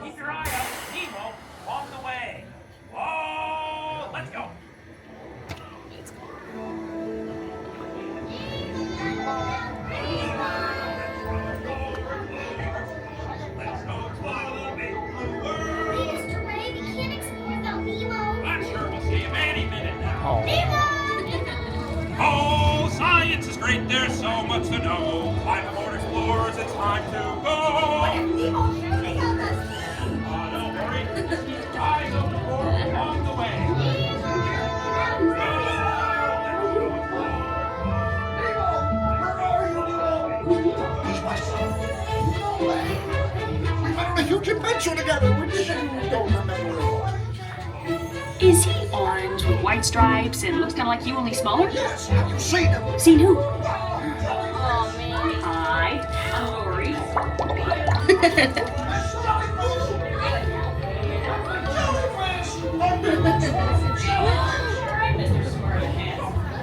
Keep your eye out. Nemo, along the way. Whoa, let's go. Let's go explore the big blue world. Mr. Ray, we can't explore without Nemo. I'm sure we'll see him any minute now. Nemo! Oh, science is great. There's so much to know. Climb aboard explorers. It's time to go. Nemo's shooting at us. Don't worry. Keep your eyes open along the way. We've had a huge adventure together, which you don't remember. Is he orange with white stripes and looks kind of like you, only smaller? Yes, have you seen him? Seen who? Oh, man. Hi, I'm Lori.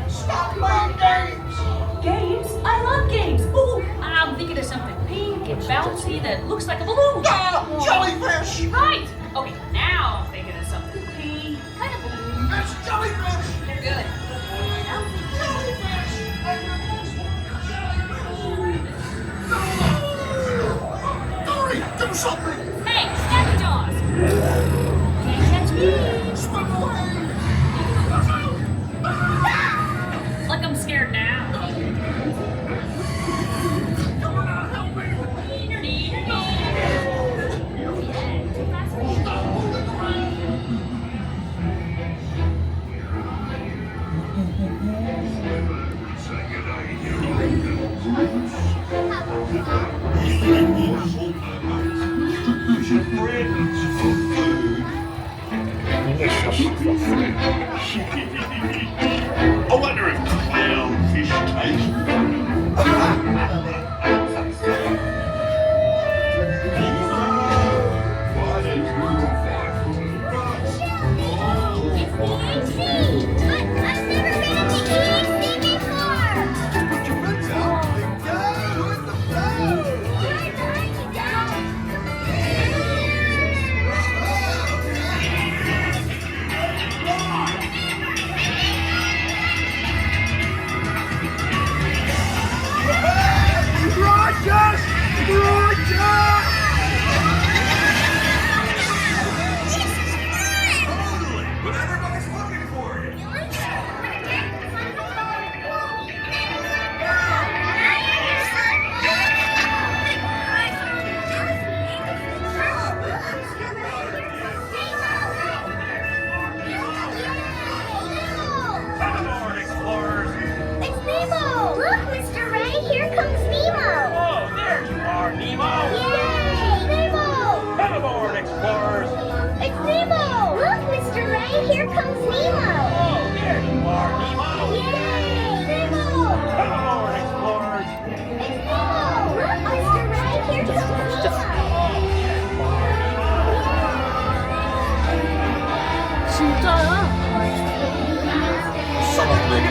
Stop playing games! Games? I love games. Ooh, I'm thinking of something pink and bouncy that looks like a balloon. Ah, jellyfish! Right. Okay, now I'm thinking of something pink, kind of balloon. It's jellyfish! Good. Dory, do something! Hey, snap your jaws. Can't catch me. Swim away! Like I'm scared now. You're not helping! I wonder if clownfish taste. It's the EHC. But I've never been in the EHC before. Put your mitts out and go with the flow! Right behind you, Dad. Rogers! Rogers! Totally. But everybody's looking for you. Come aboard, explorers. It's Nemo! Look, Mr. Ray, here comes Nemo! Oh, there you are, Nemo. Yay! Nemo! Come aboard, explorers. It's Nemo! Look, Mr. Ray, here comes Nemo! Oh, there you are, Nemo. Yay! Nemo! Come aboard, explorers. It's Nemo! Look, Mr. Ray, here comes Nemo! 진짜야?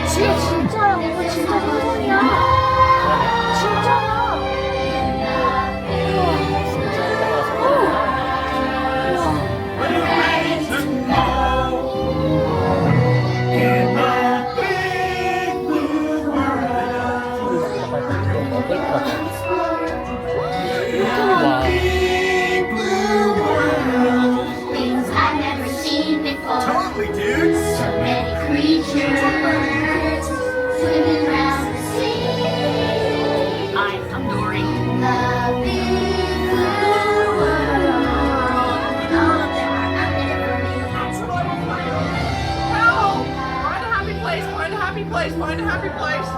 진짜야? 뭔가 진짜 생선이야. 진짜야. Are you ready to go? In the big blue world. Big blue world. Things I've never seen before. Totally, dudes! So many creatures swimming around the sea. I'm Dory. The big blue world. Oh, there are nothing for me. That's what I'm afraid of. No! Find a happy place, find a happy place, find a happy place.